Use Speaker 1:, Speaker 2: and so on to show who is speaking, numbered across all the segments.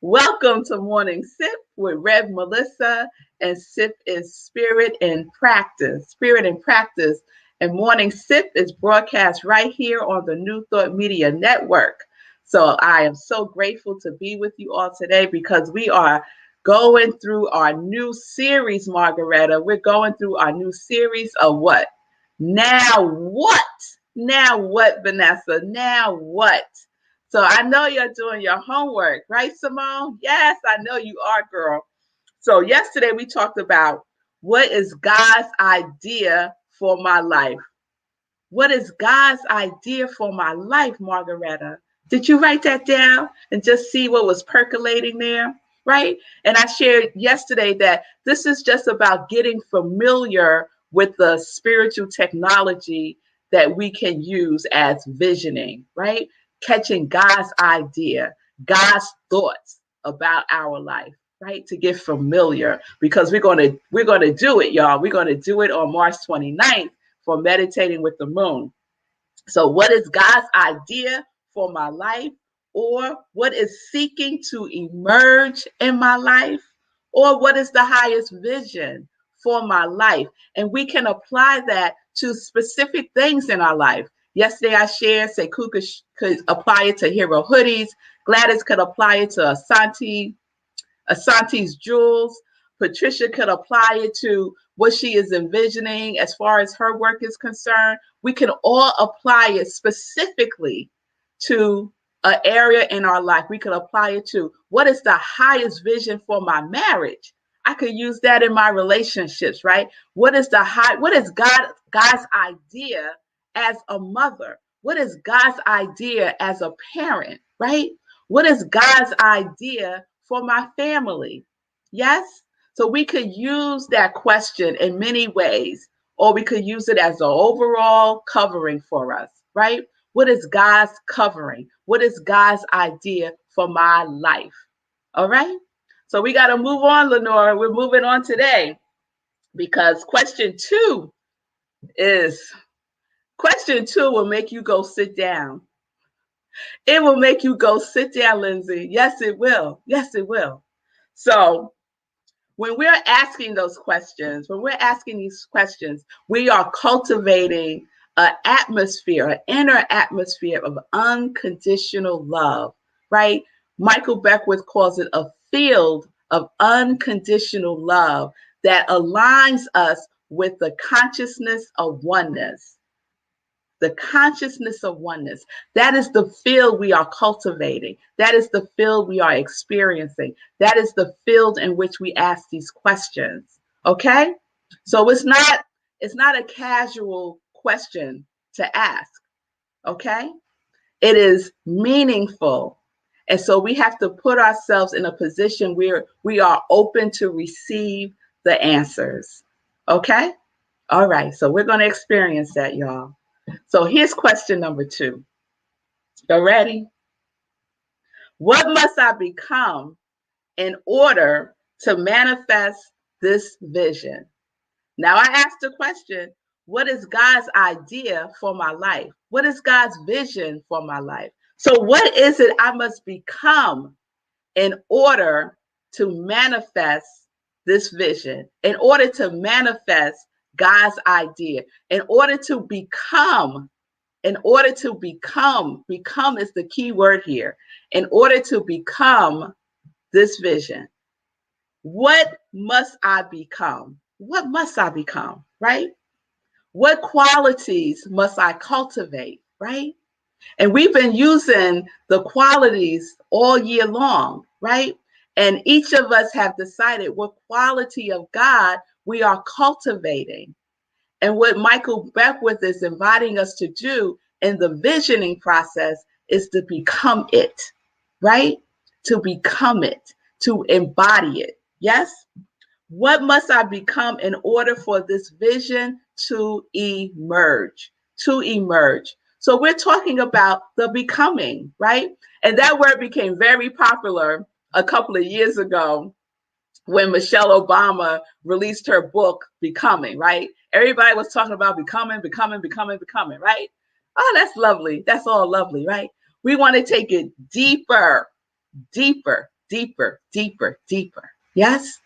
Speaker 1: Welcome to Morning Sip with Rev Melissa, and Sip is Spirit in Practice. Spirit in Practice. And Morning Sip is broadcast right here on the New Thought Media Network. So I am so grateful to be with you all today because we are going through our new series, Margaretta. We're going through our new series of what? Now what? Now what, Vanessa? Now what? So I know you're doing your homework, right, Simone? Yes, I know you are, girl. So yesterday we talked about what is God's idea for my life? What is God's idea for my life, Margaretta? Did you write that down and just see what was percolating there, right? And I shared yesterday that this is just about getting familiar with the spiritual technology that we can use as visioning, right? Catching God's idea, God's thoughts about our life, right? To get familiar, because we're gonna do it, y'all. We're gonna do it on March 29th for meditating with the moon. So what is God's idea for my life? Or what is seeking to emerge in my life? Or what is the highest vision for my life? And we can apply that to specific things in our life. Yesterday I shared Sekou could apply it to hero hoodies. Gladys could apply it to Asante's jewels. Patricia could apply it to what she is envisioning as far as her work is concerned. We can all apply it specifically to an area in our life. We could apply it to what is the highest vision for my marriage. I could use that in my relationships, right? What is God's idea as a mother? What is God's idea as a parent, right? What is God's idea for my family? Yes? So we could use that question in many ways, or we could use it as an overall covering for us, right? What is God's covering? What is God's idea for my life? All right? So we got to move on, Lenora. We're moving on today because question two will make you go sit down. It will make you go sit down, Lindsay. Yes, it will. Yes, it will. So when we're asking these questions, we are cultivating an inner atmosphere of unconditional love, right? Michael Beckwith calls it a field of unconditional love that aligns us with the consciousness of oneness. The consciousness of oneness. That is the field we are cultivating. That is the field we are experiencing. That is the field in which we ask these questions. Okay? So it's not a casual question to ask. Okay? It is meaningful. And so we have to put ourselves in a position where we are open to receive the answers. Okay? All right. So we're going to experience that, y'all. So here's question number 2. You ready? What must I become in order to manifest this vision? Now I asked the question, what is God's idea for my life? What is God's vision for my life? So what is it I must become in order to manifest this vision, in order to manifest God's idea, in order to become is the key word here. In order to become this vision, what must I become? What must I become, right? What qualities must I cultivate, right? And we've been using the qualities all year long, right? And each of us have decided what quality of God we are cultivating. And what Michael Beckwith is inviting us to do in the visioning process is to become it, right? To become it, to embody it. Yes? What must I become in order for this vision to emerge? To emerge. So we're talking about the becoming, right? And that word became very popular a couple of years ago when Michelle Obama released her book, Becoming, right? Everybody was talking about becoming, right? Oh, that's lovely. That's all lovely, right? We want to take it deeper, deeper, deeper, deeper, deeper. Yes?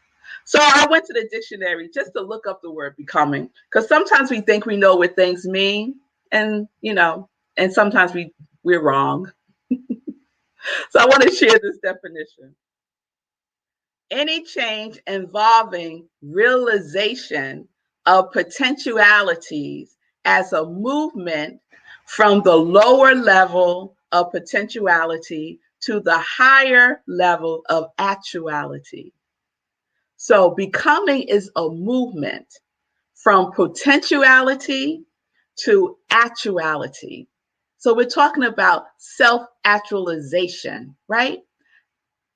Speaker 1: So I went to the dictionary just to look up the word becoming, because sometimes we think we know what things mean, and and sometimes we're wrong. So I want to share this definition. Any change involving realization of potentialities as a movement from the lower level of potentiality to the higher level of actuality. So becoming is a movement from potentiality to actuality. So we're talking about self-actualization, right?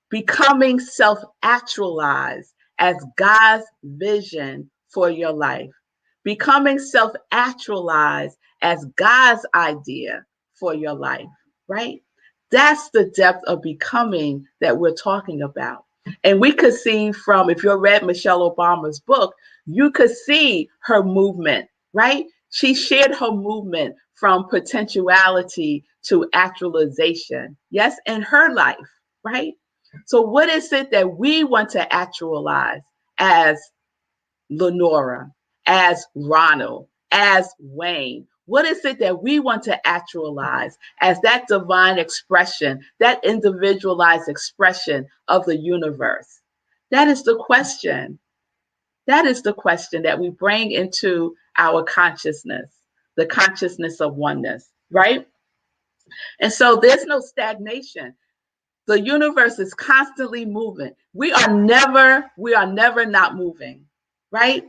Speaker 1: Becoming self-actualized as God's vision for your life. Becoming self-actualized as God's idea for your life, right? That's the depth of becoming that we're talking about. And we could see from, if you read Michelle Obama's book, you could see her movement, right? She shared her movement from potentiality to actualization, yes, in her life, right? So what is it that we want to actualize as Lenora, as Ronald, as Wayne? What is it that we want to actualize as that divine expression, that individualized expression of the universe? That is the question. That is the question that we bring into our consciousness, the consciousness of oneness, right? And so there's no stagnation. The universe is constantly moving. We are never not moving, right?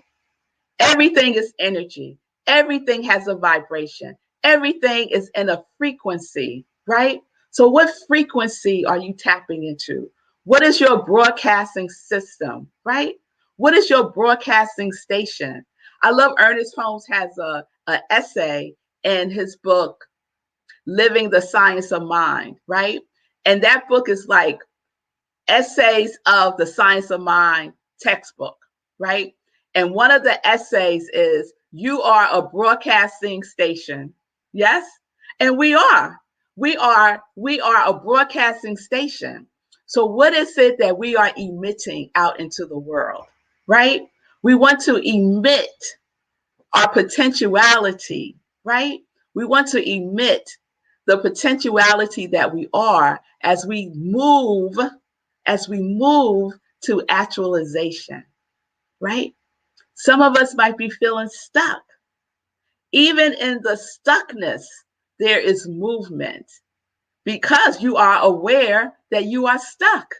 Speaker 1: Everything is energy. Everything has a vibration. Everything is in a frequency, right? So what frequency are you tapping into? What is your broadcasting system, right? What is your broadcasting station? I love Ernest Holmes has a essay in his book, Living the Science of Mind, right? And that book is like essays of the Science of Mind textbook, right? And one of the essays is, you are a broadcasting station. Yes? And we are. We are a broadcasting station. So what is it that we are emitting out into the world, right? We want to emit our potentiality, right? We want to emit the potentiality that we are as we move to actualization, right? Some of us might be feeling stuck. Even in the stuckness, there is movement because you are aware that you are stuck.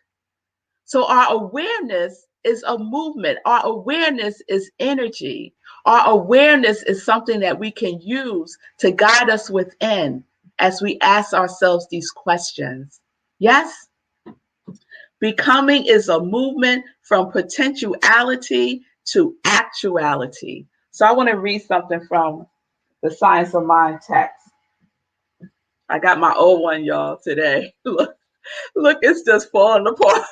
Speaker 1: So our awareness is a movement. Our awareness is energy. Our awareness is something that we can use to guide us within as we ask ourselves these questions. Yes? Becoming is a movement from potentiality to actuality. So I want to read something from the Science of Mind text. I got my old one, y'all, today. Look, it's just falling apart.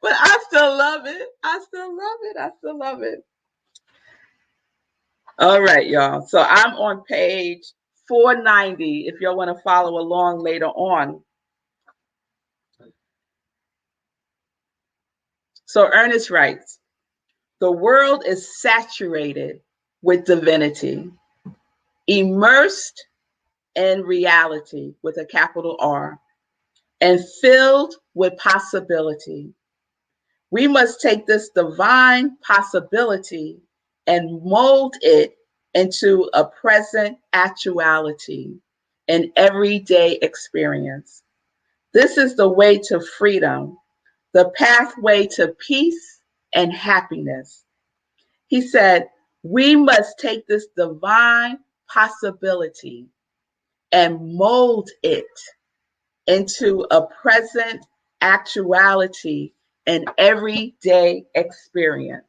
Speaker 1: But I still love it. I still love it. I still love it. All right, y'all. So I'm on page 490 if y'all want to follow along later on. So Ernest writes, the world is saturated with divinity, immersed in reality with a capital R, and filled with possibility. We must take this divine possibility and mold it into a present actuality, an everyday experience. This is the way to freedom, the pathway to peace and happiness. He said, we must take this divine possibility and mold it into a present actuality, an everyday experience.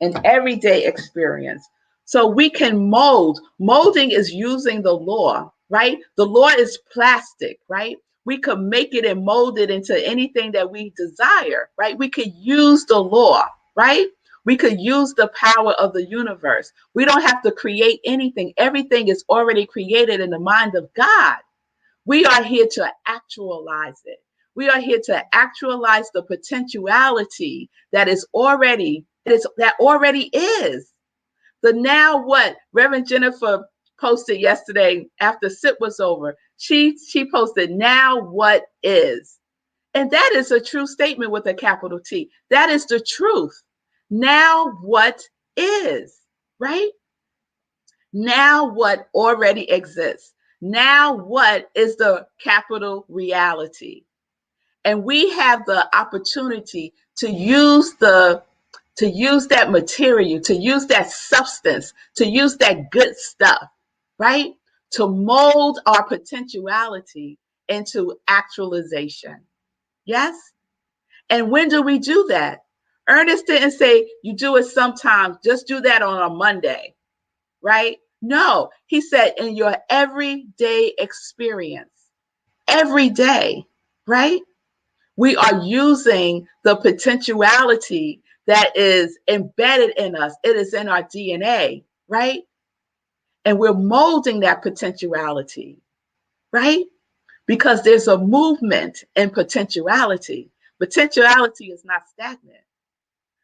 Speaker 1: An everyday experience. So we can mold. Molding is using the law, right? The law is plastic, right? We could make it and mold it into anything that we desire, right? We could use the law, right? We could use the power of the universe. We don't have to create anything. Everything is already created in the mind of God. We are here to actualize it. We are here to actualize the potentiality that already is. The now what Reverend Jennifer posted yesterday after SIP was over. She posted, now what is. And that is a true statement with a capital T. That is the truth. Now what is, right? Now what already exists. Now what is the capital reality. And we have the opportunity to use that material, to use that substance, to use that good stuff, right? To mold our potentiality into actualization. Yes? And when do we do that? Ernest didn't say you do it sometimes, just do that on a Monday, right? No, he said in your everyday experience, every day, right? We are using the potentiality that is embedded in us. It is in our DNA, right? And we're molding that potentiality, right? Because there's a movement in potentiality. Potentiality is not stagnant.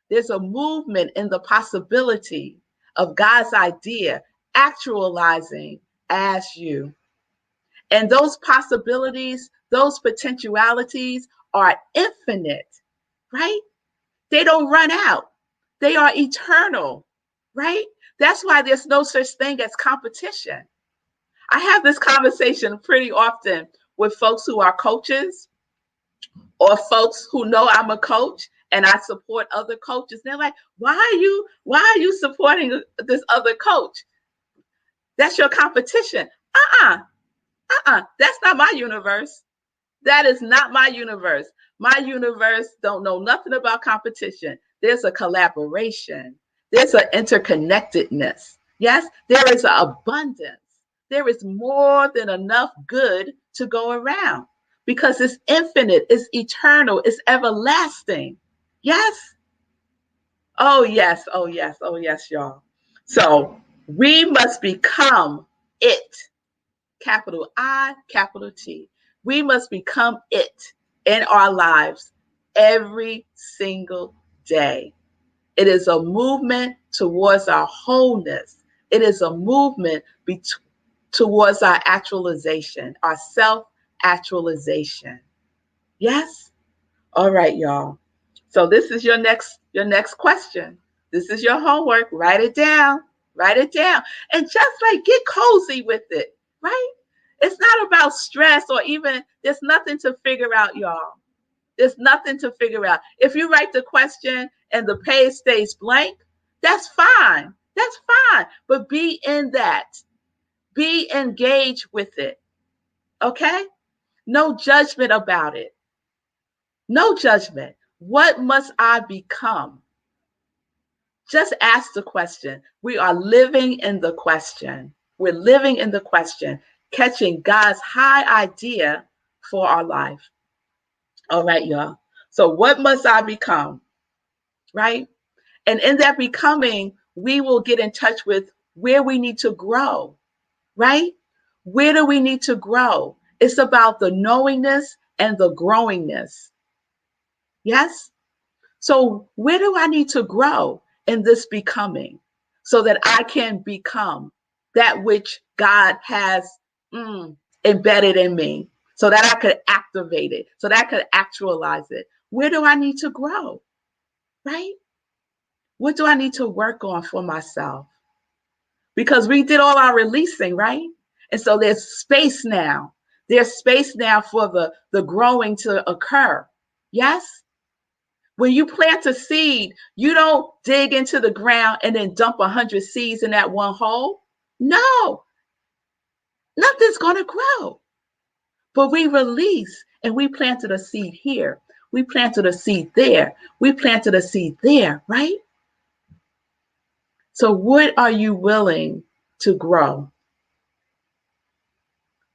Speaker 1: There's a movement in the possibility of God's idea actualizing as you. And those possibilities, those potentialities are infinite, right? They don't run out. They are eternal, right? That's why there's no such thing as competition. I have this conversation pretty often with folks who are coaches or folks who know I'm a coach and I support other coaches. They're like, why are you supporting this other coach? That's your competition. That's not my universe. That is not my universe. My universe don't know nothing about competition. There's a collaboration. There's an interconnectedness. Yes, there is an abundance. There is more than enough good to go around because it's infinite, it's eternal, it's everlasting. Yes? Oh, yes, oh, yes, oh, yes, y'all. So we must become it. Capital I, capital T. We must become it in our lives every single day. It is a movement towards our wholeness. It is a movement towards our actualization, our self-actualization. Yes? All right, y'all. So this is your next question. This is your homework. Write it down. Write it down. And just like get cozy with it, right? It's not about stress or even, there's nothing to figure out, y'all. There's nothing to figure out. If you write the question and the page stays blank, that's fine. That's fine. But be in that. Be engaged with it. Okay? No judgment about it. No judgment. What must I become? Just ask the question. We are living in the question. We're living in the question, catching God's high idea for our life. All right, y'all. So what must I become? Right? And in that becoming, we will get in touch with where we need to grow. Right? Where do we need to grow? It's about the knowingness and the growingness. Yes? So where do I need to grow in this becoming so that I can become that which God has embedded in me so that I could activate it, so that I could actualize it? Where do I need to grow? Right? What do I need to work on for myself? Because we did all our releasing, right? And so there's space now. There's space now for the growing to occur. Yes? When you plant a seed, you don't dig into the ground and then dump 100 seeds in that one hole. No, nothing's going to grow. But we release and we planted a seed here. We planted a seed there. We planted a seed there, right? So what are you willing to grow?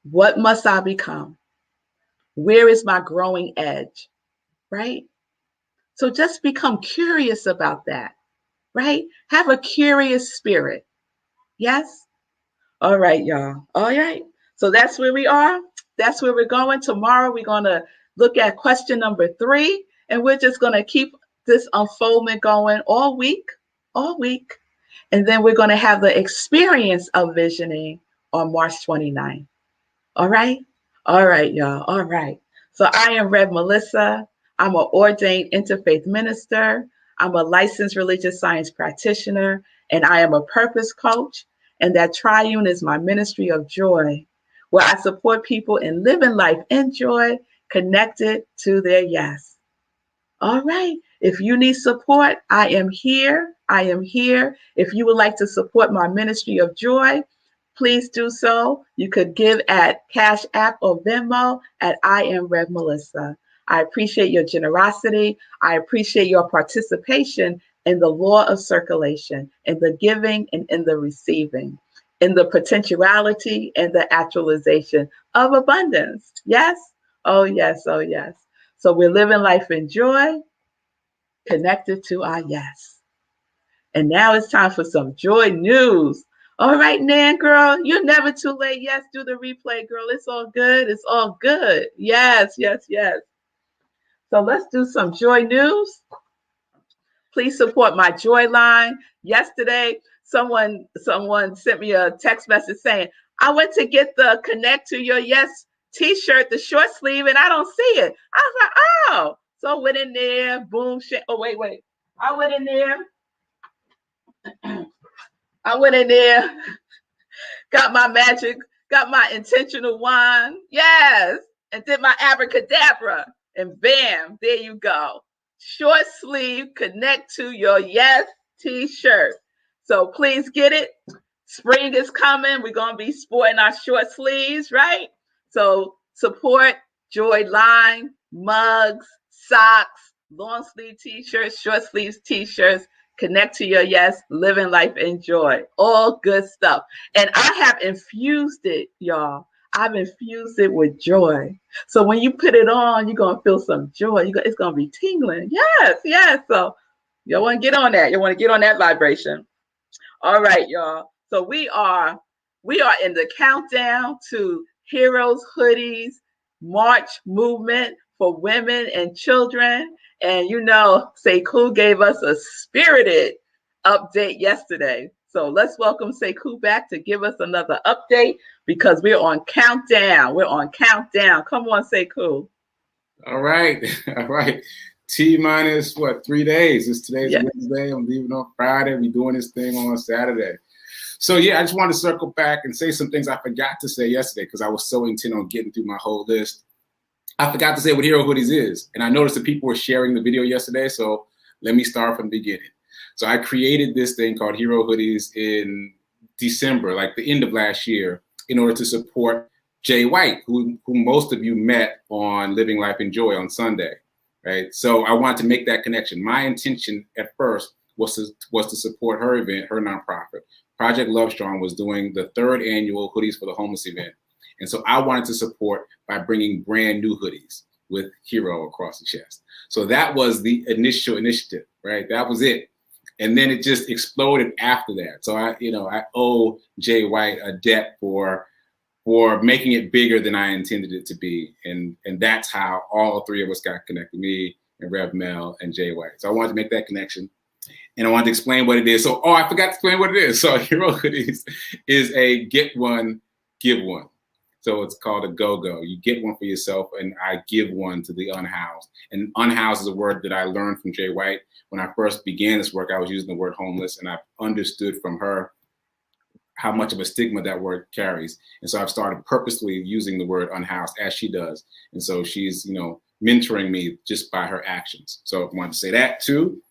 Speaker 1: What must I become? Where is my growing edge, right? So just become curious about that, right? Have a curious spirit. Yes? All right, y'all. All right. So that's where we are. That's where we're going. Tomorrow we're going to look at question number 3, and we're just going to keep this unfoldment going all week. And then we're going to have the experience of visioning on March 29th. All right? All right, y'all. All right. So I am Rev Melissa. I'm an ordained interfaith minister. I'm a licensed religious science practitioner, and I am a purpose coach. And that triune is my ministry of joy, where I support people in living life in joy, connected to their yes. All right. If you need support, I am here. I am here. If you would like to support my ministry of joy, please do so. You could give at Cash App or Venmo at iamrevmelissa. I appreciate your generosity. I appreciate your participation in the law of circulation, in the giving and in the receiving, in the potentiality and the actualization of abundance. Yes? Oh, yes. Oh, yes. So we're living life in joy, connected to our yes. And now it's time for some joy news. All right, Nan, girl, you're never too late. Yes, do the replay, girl. It's all good. It's all good. Yes, yes, yes. So let's do some joy news. Please support my joy line. Yesterday, someone sent me a text message saying, I went to get the Connect to Your Yes t-shirt, the short sleeve, and I don't see it. I was like, oh. So I went in there, boom, shit. Oh, wait. I went in there, got my magic, got my intentional wand, yes, and did my abracadabra, and bam, there you go. Short sleeve, Connect to Your Yes t-shirt. So please get it. Spring is coming. We're going to be sporting our short sleeves, right? So support Joy Line, mugs, socks, long sleeve t-shirts, short sleeves t-shirts. Connect to Your Yes, living life in joy. All good stuff. And I have infused it, y'all. I've infused it with joy. So when you put it on, you're going to feel some joy. It's going to be tingling. Yes, yes. So you want to get on that. You want to get on that vibration. All right, y'all. So we are in the countdown to Heroes Hoodies March movement for women and children. And you know, Sekou gave us a spirited update yesterday. So let's welcome Sekou back to give us another update because we're on countdown. We're on countdown. Come on, Sekou.
Speaker 2: All right. All right. T-minus, 3 days? Today's Wednesday. I'm leaving on Friday. We're doing this thing on Saturday. So, yeah, I just wanted to circle back and say some things I forgot to say yesterday because I was so intent on getting through my whole list. I forgot to say what Hero Hoodies is. And I noticed that people were sharing the video yesterday. So let me start from the beginning. So I created this thing called Hero Hoodies in December, like the end of last year, in order to support Jay White, who most of you met on Living Life in Joy on Sunday. Right. So I wanted to make that connection. My intention at first was to support her event, her nonprofit. Project Love Strong was doing the 3rd annual Hoodies for the Homeless event. And so I wanted to support by bringing brand new hoodies with Hero across the chest. So that was the initial initiative, right? That was it. And then it just exploded after that. So I owe Jay White a debt for making it bigger than I intended it to be. And that's how all 3 of us got connected, me and Rev Mel and Jay White. So I wanted to make that connection. And I wanted to explain what it is. So, I forgot to explain what it is. So Hero Hoodies is a get one, give one. So it's called a go-go. You get one for yourself, and I give one to the unhoused. And unhoused is a word that I learned from Jay White. When I first began this work, I was using the word homeless, and I understood from her how much of a stigma that word carries. And so I've started purposely using the word unhoused as she does. And so she's, mentoring me just by her actions. So I wanted to say that too.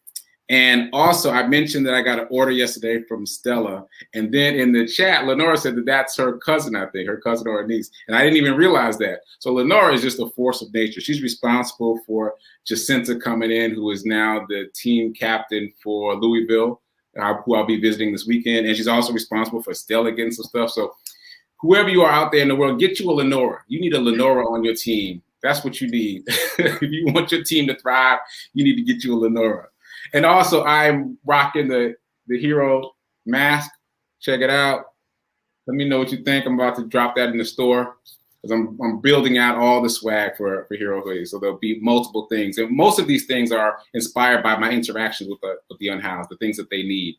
Speaker 2: And also I mentioned that I got an order yesterday from Stella. And then in the chat, Lenora said that that's her cousin, I think, her cousin or her niece. And I didn't even realize that. So Lenora is just a force of nature. She's responsible for Jacinta coming in, who is now the team captain for Louisville, who I'll be visiting this weekend. And she's also responsible for Stella getting some stuff. So whoever you are out there in the world, get you a Lenora. You need a Lenora on your team. That's what you need. If you want your team to thrive, you need to get you a Lenora. And also, I'm rocking the Hero mask. Check it out. Let me know what you think. I'm about to drop that in the store. because I'm building out all the swag for Hero Hoodies. So there'll be multiple things. And most of these things are inspired by my interactions with the unhoused, the things that they need.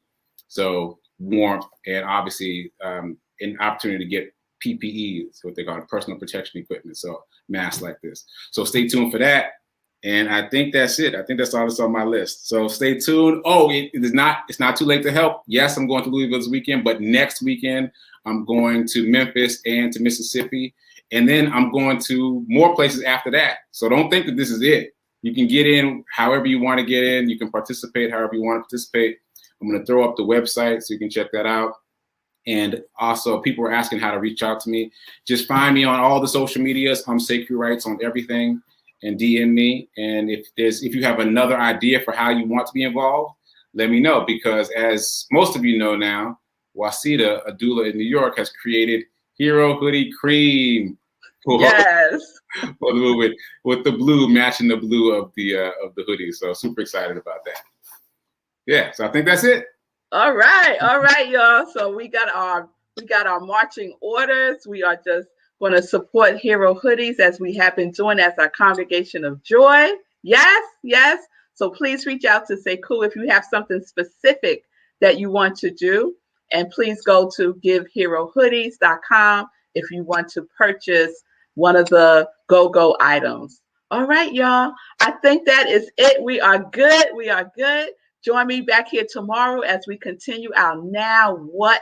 Speaker 2: So warmth and obviously an opportunity to get PPE, what they call personal protection equipment. So masks like this. So stay tuned for that. And I think that's it. I think that's all that's on my list. So stay tuned. Oh, it's not too late to help. Yes, I'm going to Louisville this weekend, but next weekend I'm going to Memphis and to Mississippi. And then I'm going to more places after that. So don't think that this is it. You can get in however you want to get in. You can participate however you want to participate. I'm going to throw up the website so you can check that out. And also, people are asking how to reach out to me. Just find me on all the social medias. I'm Sekou Writes on everything, and DM me. And if you have another idea for how you want to be involved, let me know. Because as most of you know now, Wasita, a doula in New York, has created Hero Hoodie Cream.
Speaker 1: Yes.
Speaker 2: with the blue matching the blue of the hoodie. So super excited about that. Yeah. So I think that's it.
Speaker 1: All right, y'all. So we got our marching orders. We are just going to support Hero Hoodies as we have been doing as our congregation of joy. Yes. So please reach out to Sekou if you have something specific that you want to do. And please go to giveherohoodies.com if you want to purchase one of the go-go items. All right, y'all. I think that is it. We are good. Join me back here tomorrow as we continue our Now What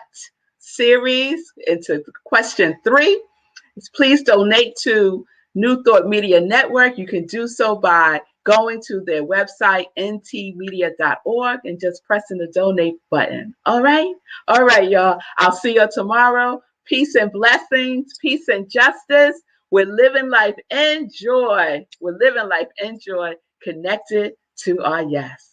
Speaker 1: series into question 3. Please donate to New Thought Media Network. You can do so by going to their website, ntmedia.org, and just pressing the donate button. All right, y'all. I'll see you tomorrow. Peace and blessings, peace and justice. We're living life in joy. Connected to our yes.